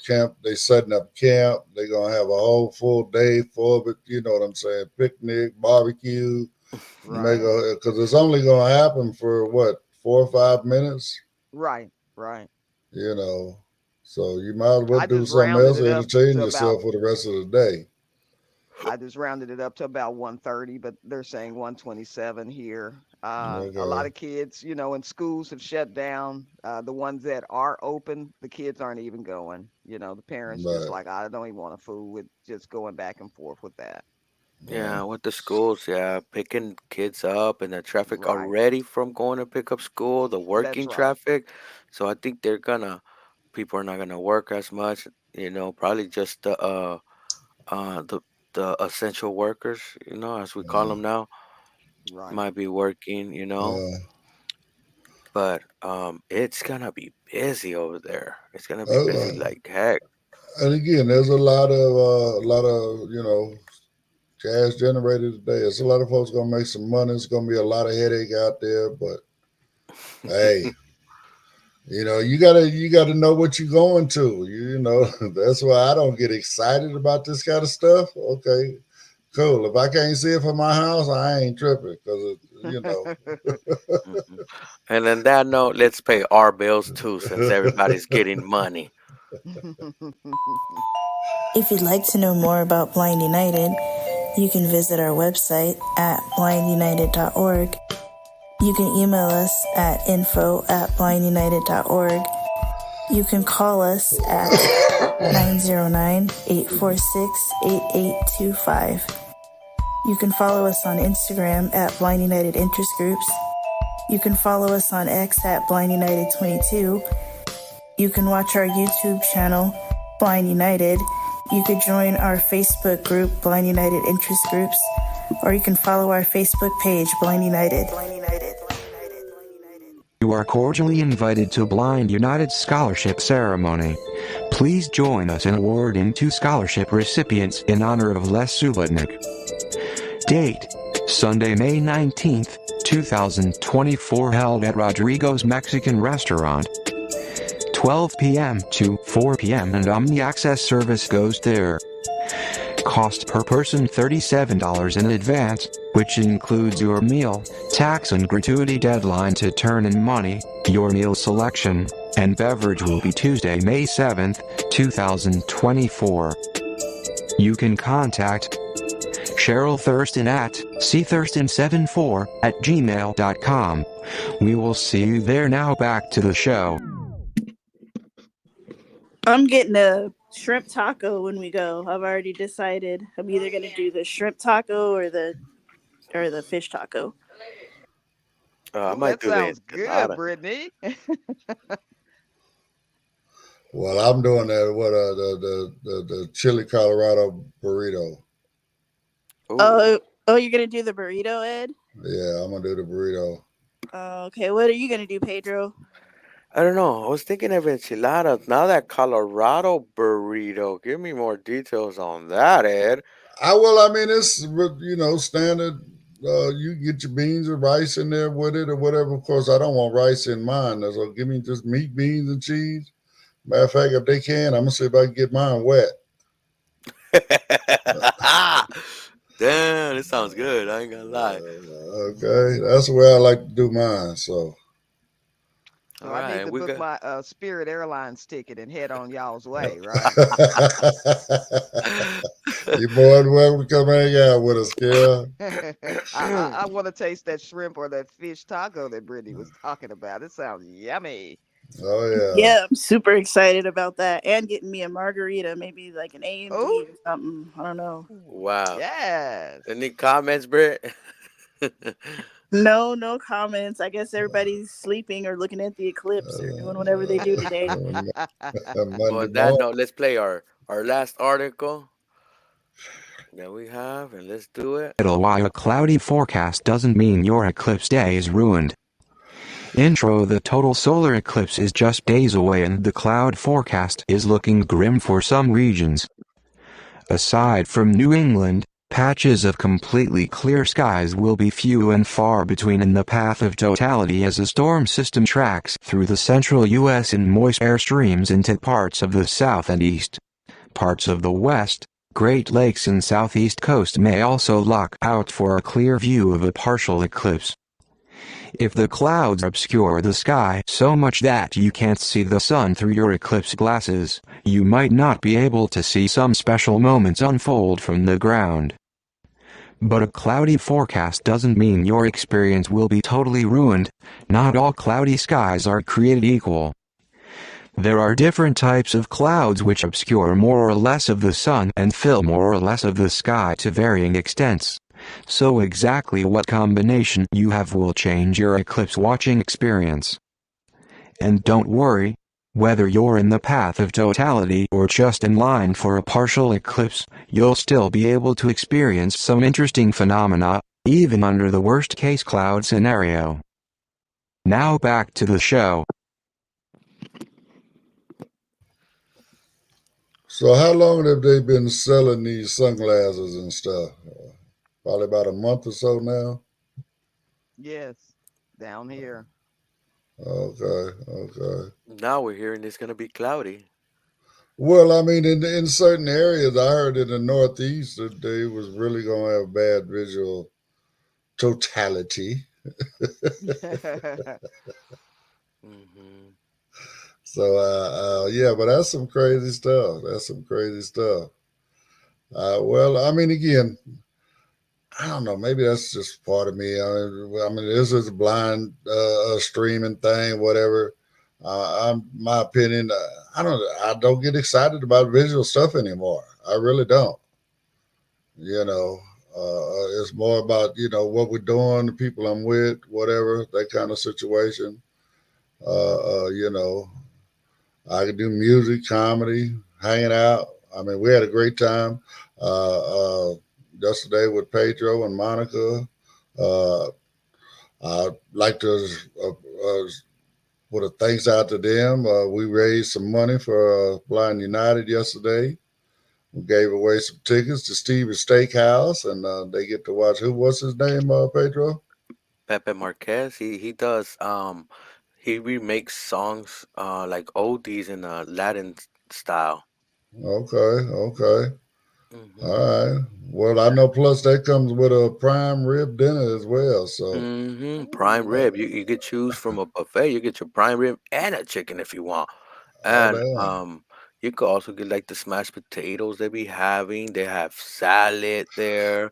camp. They setting up camp. They gonna have a whole full day full of it. You know what I'm saying? Picnic, barbecue,
Right.
mega, because it's only gonna happen for what, 4 or 5 minutes,
Right. Right.
you know. So you might as well
I
do
just
something
rounded
else
it
to
up
entertain
to about
yourself for the rest of the day.
I just rounded it up to about 1:30, but they're saying 1:27 here. A lot
Okay,
of kids, and schools have shut down. The ones that are open, the kids aren't even going. The parents just
right,
like, I don't even want to fool with just going back and forth with that.
right.
Yeah, with the schools, yeah, picking kids up and the traffic
Right.
already from going to pick up school, the
That's
working
right.
traffic. So I think people are not gonna work as much, probably just the essential workers, as we call
Yeah.
them now,
Right.
might be working,
Uh,
but it's gonna be busy over there. It's gonna be busy
uh,
like heck.
and again, there's a lot of cash generated today. It's a lot of folks gonna make some money. It's gonna be a lot of headache out there, but hey, you gotta know what you're going to. That's why I don't get excited about this kind of stuff. Okay, cool. If I can't see it from my house, I ain't tripping because
Mhm. And on that note, let's pay our bills too, since everybody's getting money.
If you'd like to know more about Blind United, you can visit our website at blindunited.org. You can email us at info@blindunited.org. You can call us at 909-846-8825. You can follow us on Instagram at Blind United Interest Groups. You can follow us on X at Blind United 22. You can watch our YouTube channel, Blind United. You could join our Facebook group, Blind United Interest Groups, or you can follow our Facebook page, Blind United.
You are cordially invited to Blind United Scholarship Ceremony. Please join us in awarding 2 scholarship recipients in honor of Les Subotnick. Date: Sunday, May 19th, 2024, held at Rodrigo's Mexican Restaurant. 12 p.m. to 4 p.m. and Omni Access service goes there. Cost per person $37 in advance, which includes your meal, tax and gratuity. Deadline to turn in money, your meal selection, and beverage will be Tuesday, May 7th, 2024. You can contact Cheryl Thurston at cthurston74@gmail.com. We will see you there. Now back to the show.
I'm getting a shrimp taco when we go. I've already decided. I'm either gonna do the shrimp taco or the fish taco.
I
Oh,
might
that
do the
sounds good,
enchilada.
Brittany.
Well, I'm doing the chili Colorado burrito.
Ooh.
Oh, you're gonna do the burrito, Ed?
Yeah, I'm gonna do the burrito.
Okay, what are you gonna do, Pedro?
I don't know. I was thinking of enchiladas. Now that Colorado burrito, give me more details on that, Ed.
I mean, it's standard. You get your beans or rice in there with it or whatever. Of course, I don't want rice in mine, so give me just meat, beans, and cheese. Matter of fact, if they can, I'm gonna see if I can get mine wet.
Damn, this sounds good. I ain't gonna lie.
Okay, that's the way I like to do mine. So
All
So I need
right,
to
we
book
got.
my Spirit Airlines ticket and head on y'all's way, right?
you're more than welcome to come hang out with us, Kara.
I want to taste that shrimp or that fish taco that Brittany was talking about. It sounds yummy.
Oh yeah.
Yeah, I'm super excited about that, and getting me a margarita, maybe like an AMD
Oh,
or something. I don't know.
Wow.
yes.
Any comments, Britt?
No, no comments. I guess everybody's sleeping or looking at the eclipse or doing whatever they do today.
Well,
Monday
on that
morning.
note, let's play our last article that we have, and let's do it.
Why a cloudy forecast doesn't mean your eclipse day is ruined. Intro: the total solar eclipse is just days away and the cloud forecast is looking grim for some regions. Aside from New England, patches of completely clear skies will be few and far between in the path of totality as a storm system tracks through the central U.S. and moist air streams into parts of the south and east. Parts of the west, Great Lakes and southeast coast may also lock out for a clear view of a partial eclipse. If the clouds obscure the sky so much that you can't see the sun through your eclipse glasses, you might not be able to see some special moments unfold from the ground. But a cloudy forecast doesn't mean your experience will be totally ruined. Not all cloudy skies are created equal. There are different types of clouds which obscure more or less of the sun and fill more or less of the sky to varying extents. So exactly what combination you have will change your eclipse watching experience. And don't worry, whether you're in the path of totality or just in line for a partial eclipse, you'll still be able to experience some interesting phenomena, even under the worst case cloud scenario. Now back to the show.
So how long have they been selling these sunglasses and stuff? Probably about a month or so now.
Yes, down here.
Okay, okay.
Now we're hearing it's gonna be cloudy.
Well, I mean, in certain areas, I heard in the Northeast that they was really gonna have bad visual totality.
Hmm.
So, yeah, but that's some crazy stuff. That's some crazy stuff. Well, I mean, again, I don't know. Maybe that's just part of me. I mean, this is a blind streaming thing, whatever. My opinion. I don't get excited about visual stuff anymore. I really don't. You know, it's more about what we're doing, the people I'm with, whatever that kind of situation. You know, I could do music, comedy, hanging out. I mean, we had a great time yesterday with Pedro and Monica. Uh, I'd like to put a thanks out to them. We raised some money for Blind United yesterday. We gave away some tickets to Steve's Steakhouse, and they get to watch. What's his name, Pedro?
Pepe Marquez, he does he remakes songs like oldies in a Latin style.
Okay, okay. All
Hmm.
right. Well, I know. Plus, that comes with a prime rib dinner as well. So,
Prime
Ooh.
rib. You could choose from a buffet. You get your prime rib and a chicken if you want.
oh
And
damn.
you could also get like the smashed potatoes they be having. They have salad there.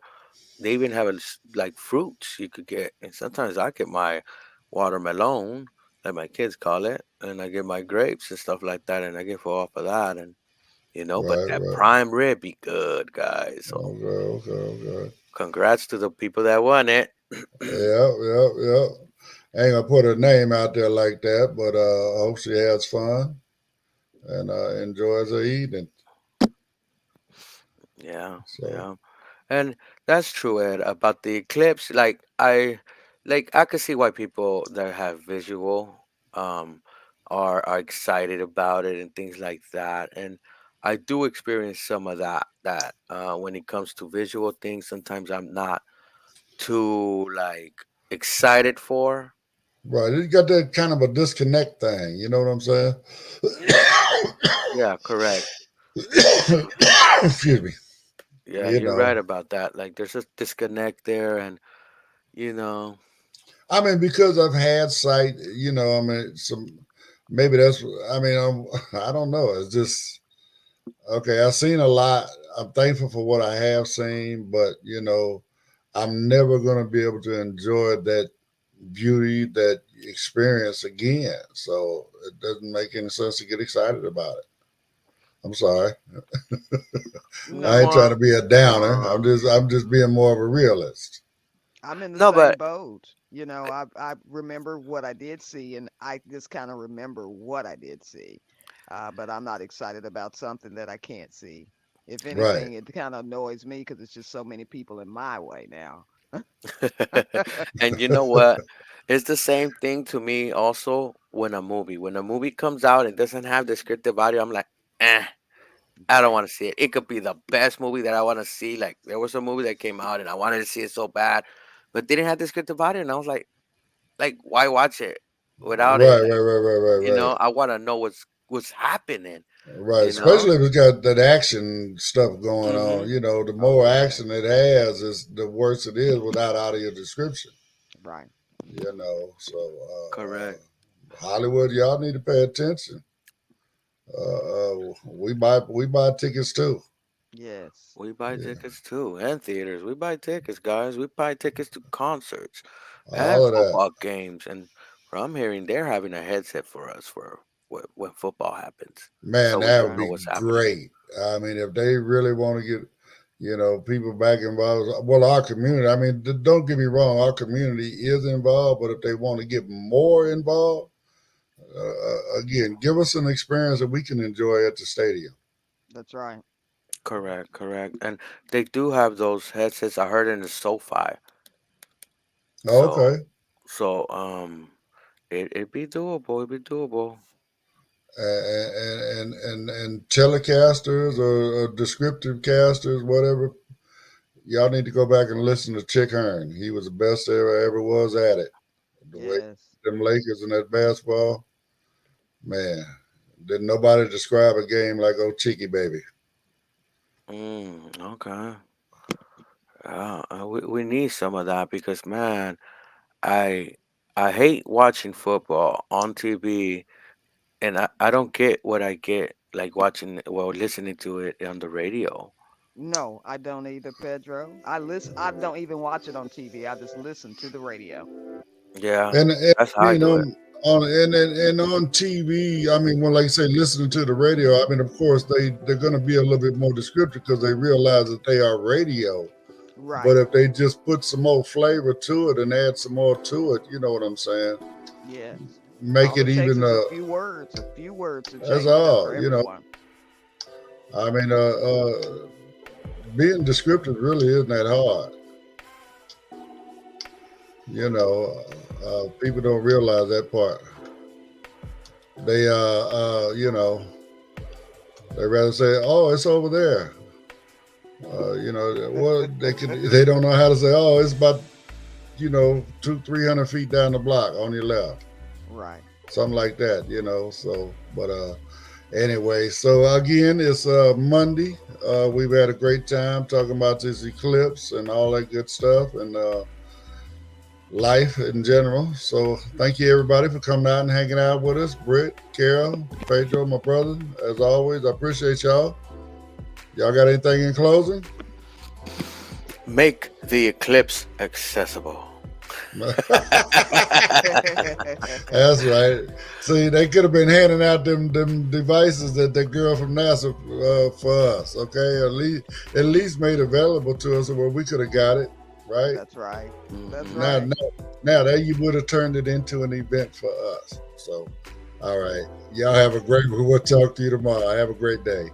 they even have like fruits you could get, and sometimes I get my watermelon, like my kids call it, and I get my grapes and stuff like that, and I get full off of that, and but
Right,
that
right.
prime rib be good, guys. So
Okay, okay.
congrats to the people that won it.
Yep, yep, yep. I ain't gonna put her name out there like that, but I hope she has fun and enjoys her eating.
Yeah,
So,
yeah. And that's true, Ed, about the eclipse. I could see why people that have visual are excited about it and things like that. And I do experience some of that when it comes to visual things. Sometimes I'm not too like excited for.
right, you got that kind of a disconnect thing. You know what I'm saying?
Yeah, correct.
Excuse me.
Yeah,
You
you're
know,
right about that. Like there's a disconnect there, and you know,
I mean, because I've had sight. I mean, maybe that's. I mean, I don't know. It's just okay. I've seen a lot. I'm thankful for what I have seen, but I'm never going to be able to enjoy that beauty, that experience again. So it doesn't make any sense to get excited about it. I'm sorry. I ain't
No,
trying
well,
to be a downer.
uh,
I'm just being more of a realist.
I'm in the
no,
same
but
boat. I remember what I did see, and I just kind of remember what I did see. But I'm not excited about something that I can't see. If
Right.
anything, it kind of annoys me because it's just so many people in my way now.
and you know what? It's the same thing to me also when a movie comes out and doesn't have descriptive audio, I'm like, eh, I don't
Right,
want to see it. It could be the best movie that I want to see. Like there was a movie that came out and I wanted to see it so bad, but didn't have descriptive audio, and I was like, why watch it without it?
Right, right,
Like,
right, right, right, right.
I want to know what's happening.
Right.
You know?
Especially if it's got that action stuff going on.
Mm-hmm.
The
oh
more
yeah,
action it has, is the worse it is without audio description.
right.
So
Correct.
Hollywood, y'all need to pay attention. We buy tickets too.
Yes.
We buy
Yeah,
tickets too, and theaters. We buy tickets, guys. We buy tickets to concerts and
all of that.
football games. And from hearing, they're having a headset for us for when football happens,
Man,
so we
that
can
would
know
be
what's happening.
great. I mean, if they really want to get, people back involved, well, our community, I mean, don't get me wrong, our community is involved, but if they want to get more involved, again, give us an experience that we can enjoy at the stadium.
That's right.
Correct, correct. And they do have those headsets. I heard in the SoFi. So,
Okay.
it'd be doable. It'd be doable.
And telecasters or descriptive casters, whatever, y'all need to go back and listen to Chick Hearn. He was the best there ever was at it. The way
Yes.
them Lakers and that basketball, man, didn't nobody describe a game like old Cheeky Baby.
Okay. We need some of that because man, I I hate watching football on TV, and I don't get what I get like listening to it on the radio.
No, I don't either, Pedro. I don't even watch it on TV. I just listen to the radio.
Yeah,
And
that's
I
how I
mean
do it.
and on TV, I mean, when like you say listening to the radio, I mean, of course they're going to be a little bit more descriptive because they realize that they are radio. But
Right.
if they just put some more flavor to it and add some more to it, you know what I'm saying?
Yes.
Make
All
it
it takes
even
is a few words to
that's
change it up for
all.
everyone.
I mean, being descriptive really isn't that hard. People don't realize that part. They they rather say, "Oh, it's over there." They don't know how to say, "Oh, it's about 200-300 feet down the block on your left,"
Right.
something like that. So, but anyway, so again, it's Monday. We've had a great time talking about this eclipse and all that good stuff, and life in general. So thank you everybody for coming out and hanging out with us. Britt, Carol, Pedro, my brother. As always, I appreciate y'all. Y'all got anything in closing?
Make the eclipse accessible.
That's right. See, they could have been handing out them devices that the girl from NASA for us. Okay, at least made available to us where we could have got it. Right.
That's right. That's
Now,
right.
now that you would have turned it into an event for us. So, all right, y'all have a great. We'll talk to you tomorrow. Have a great day.